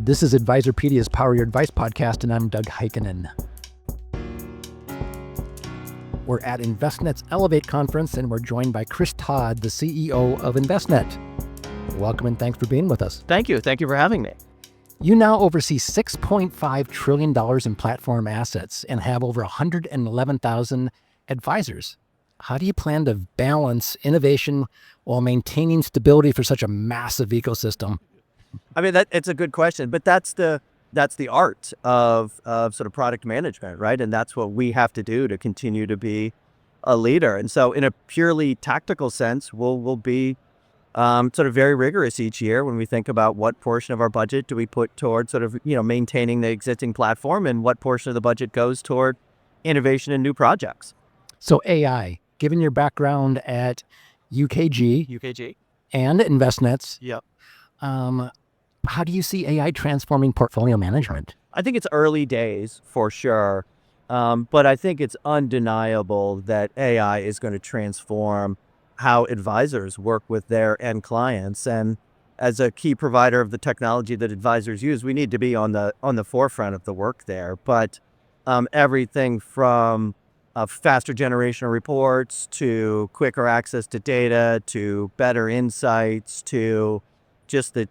This is Advisorpedia's Power Your Advice podcast, and I'm Doug Heikkinen. We're at Envestnet's Elevate conference, and we're joined by Chris Todd, the CEO of Envestnet. Welcome and thanks for being with us. Thank you. Thank you for having me. You now oversee $6.5 trillion in platform assets and have over 111,000 advisors. How do you plan to balance innovation while maintaining stability for such a massive ecosystem? I mean, it's a good question, but that's the art of sort of product management, right? And that's what we have to do to continue to be a leader. And so in a purely tactical sense, we'll be sort of very rigorous each year when we think about what portion of our budget do we put toward sort of, maintaining the existing platform and what portion of the budget goes toward innovation and new projects. So AI, given your background at UKG and Envestnets, Yep. How do you see AI transforming portfolio management? I think it's early days for sure, but I think it's undeniable that AI is going to transform how advisors work with their end clients. And as a key provider of the technology that advisors use, we need to be on the forefront of the work there. But everything from faster generation reports to quicker access to data to better insights to just the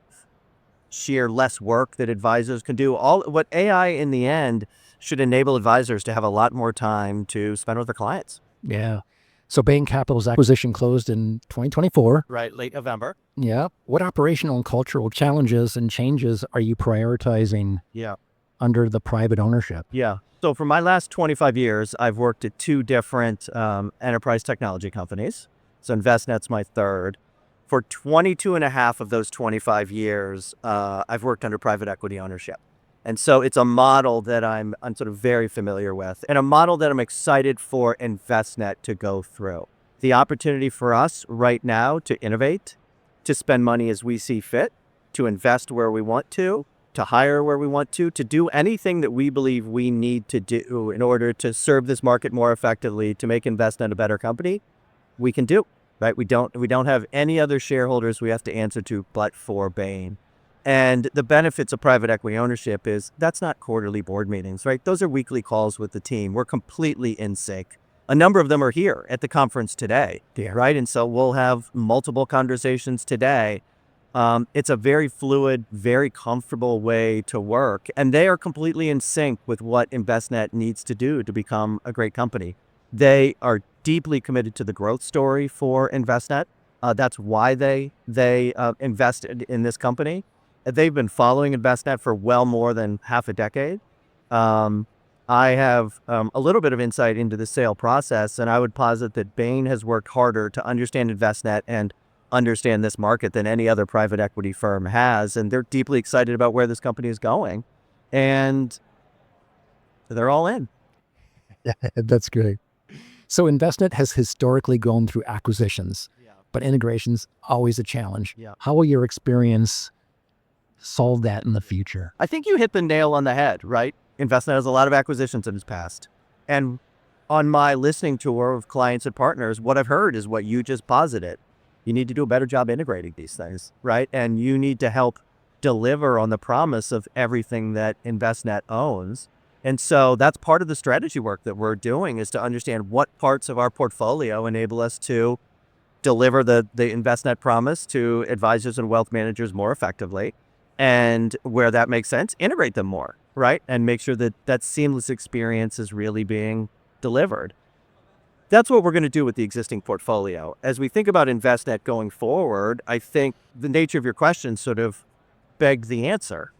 sheer less work that advisors can do. All what AI in the end should enable advisors to have a lot more time to spend with their clients. Yeah. So Bain Capital's acquisition closed in 2024. Right, late November. Yeah. What operational and cultural challenges and changes are you prioritizing under the private ownership? Yeah. So for my last 25 years, I've worked at two different enterprise technology companies. So Envestnet's my third. For 22 and a half of those 25 years, I've worked under private equity ownership. And so it's a model that I'm sort of very familiar with and a model that I'm excited for Envestnet to go through. The opportunity for us right now to innovate, to spend money as we see fit, to invest where we want to hire where we want to do anything that we believe we need to do in order to serve this market more effectively, to make Envestnet a better company, we can do. Right? We don't have any other shareholders we have to answer to but for Bain. And the benefits of private equity ownership is that's not quarterly board meetings, right? Those are weekly calls with the team. We're completely in sync. A number of them are here at the conference today, right? And so we'll have multiple conversations today. It's a very fluid, very comfortable way to work. And they are completely in sync with what Envestnet needs to do to become a great company. They are deeply committed to the growth story for Envestnet. That's why they invested in this company. They've been following Envestnet for well more than half a decade. I have a little bit of insight into the sale process, and I would posit that Bain has worked harder to understand Envestnet and understand this market than any other private equity firm has. And they're deeply excited about where this company is going. And they're all in. Yeah, that's great. So Envestnet has historically gone through acquisitions, but integration's always a challenge. Yeah. How will your experience solve that in the future? I think you hit the nail on the head, right? Envestnet has a lot of acquisitions in its past. And on my listening tour of clients and partners, what I've heard is what you just posited. You need to do a better job integrating these things, right? And you need to help deliver on the promise of everything that Envestnet owns. And so that's part of the strategy work that we're doing, is to understand what parts of our portfolio enable us to deliver the Envestnet promise to advisors and wealth managers more effectively. And where that makes sense, integrate them more, right? And make sure that that seamless experience is really being delivered. That's what we're going to do with the existing portfolio. As we think about Envestnet going forward, I think the nature of your question sort of begged the answer.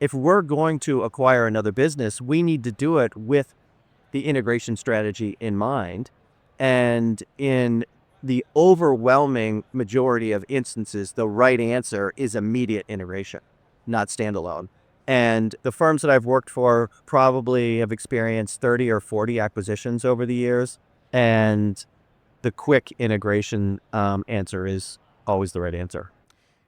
If we're going to acquire another business, we need to do it with the integration strategy in mind. And in the overwhelming majority of instances, the right answer is immediate integration, not standalone. And the firms that I've worked for probably have experienced 30 or 40 acquisitions over the years. And the quick integration answer is always the right answer.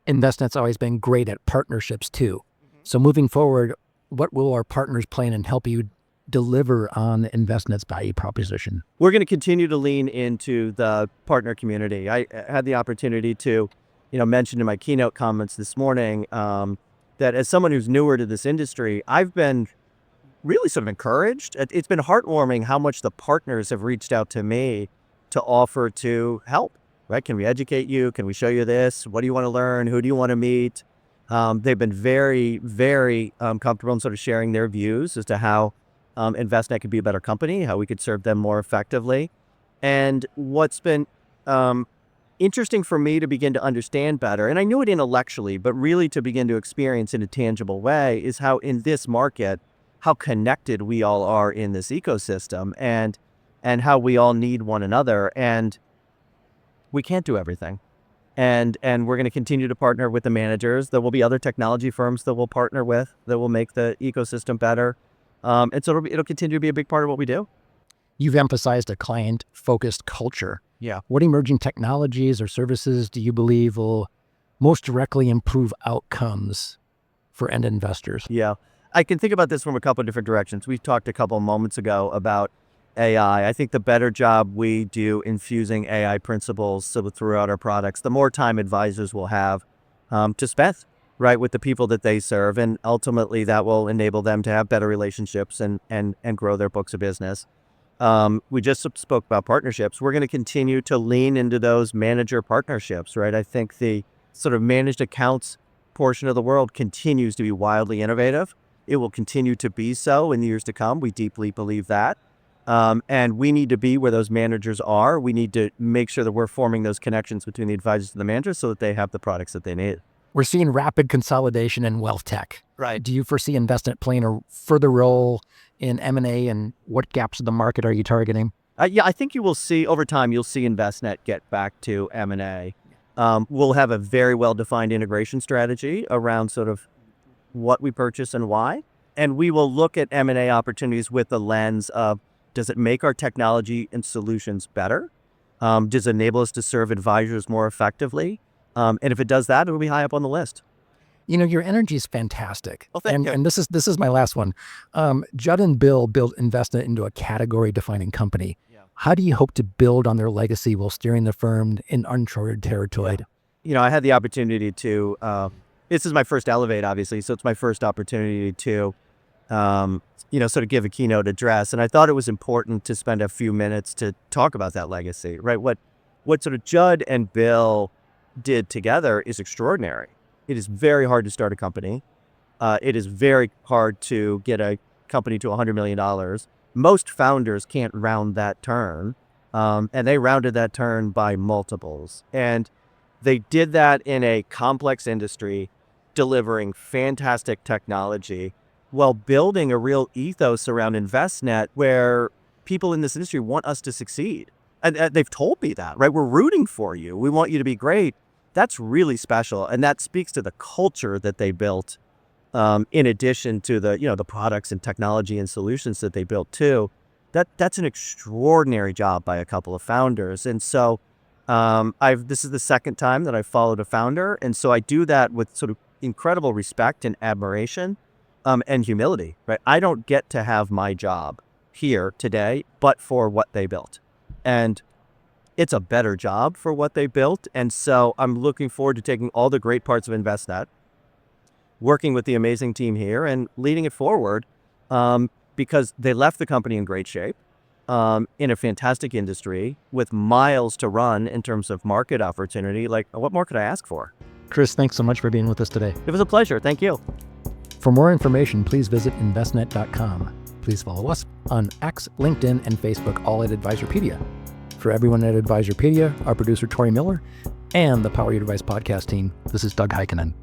Envestnet's always been great at partnerships too. So moving forward, what will our partners plan and help you deliver on Envestnet's value proposition? We're going to continue to lean into the partner community. I had the opportunity to, mention in my keynote comments this morning, that as someone who's newer to this industry, I've been really sort of encouraged. It's been heartwarming how much the partners have reached out to me to offer to help, right? Can we educate you? Can we show you this? What do you want to learn? Who do you want to meet? They've been very, very comfortable in sort of sharing their views as to how Envestnet could be a better company, how we could serve them more effectively. And what's been interesting for me to begin to understand better, and I knew it intellectually, but really to begin to experience in a tangible way, is how in this market, how connected we all are in this ecosystem, and how we all need one another, and we can't do everything. And we're going to continue to partner with the managers. There will be other technology firms that we'll partner with that will make the ecosystem better. And so it'll continue to be a big part of what we do. You've emphasized a client-focused culture. Yeah. What emerging technologies or services do you believe will most directly improve outcomes for end investors? Yeah. I can think about this from a couple of different directions. We talked a couple of moments ago about AI. I think the better job we do infusing AI principles throughout our products, the more time advisors will have to spend, right, with the people that they serve. And ultimately that will enable them to have better relationships and grow their books of business. We just spoke about partnerships. We're going to continue to lean into those manager partnerships, right? I think the sort of managed accounts portion of the world continues to be wildly innovative. It will continue to be so in the years to come. We deeply believe that. And we need to be where those managers are. We need to make sure that we're forming those connections between the advisors and the managers so that they have the products that they need. We're seeing rapid consolidation in wealth tech. Right. Do you foresee Envestnet playing a further role in M&A, and what gaps of the market are you targeting? Yeah, I think you will see over time, you'll see Envestnet get back to M&A. We'll have a very well-defined integration strategy around sort of what we purchase and why. And we will look at M&A opportunities with the lens of, does it make our technology and solutions better? Does it enable us to serve advisors more effectively? And if it does that, it will be high up on the list. You know, your energy is fantastic. Well, thank you. And this is my last one. Judd and Bill built Envestnet into a category-defining company. Yeah. How do you hope to build on their legacy while steering the firm in uncharted territory? You know, I had the opportunity to, this is my first Elevate, obviously, so it's my first opportunity to, sort of give a keynote address. And I thought it was important to spend a few minutes to talk about that legacy, right? What sort of Judd and Bill did together is extraordinary. It is very hard to start a company. It is very hard to get a company to $100 million. Most founders can't round that turn. And they rounded that turn by multiples. And they did that in a complex industry, delivering fantastic technology while building a real ethos around Envestnet where people in this industry want us to succeed. And they've told me that, right? We're rooting for you. We want you to be great. That's really special. And that speaks to the culture that they built, in addition to the products and technology and solutions that they built too. That's an extraordinary job by a couple of founders. And so this is the second time that I've followed a founder. And so I do that with sort of incredible respect and admiration, and humility, right? I don't get to have my job here today, but for what they built. And it's a better job for what they built. And so I'm looking forward to taking all the great parts of Envestnet, working with the amazing team here and leading it forward, because they left the company in great shape, in a fantastic industry with miles to run in terms of market opportunity. Like, what more could I ask for? Chris, thanks so much for being with us today. It was a pleasure. Thank you. For more information, please visit Envestnet.com. Please follow us on X, LinkedIn, and Facebook, all at Advisorpedia. For everyone at Advisorpedia, our producer Tori Miller, and the Power Your Advice podcast team, this is Doug Heikkinen.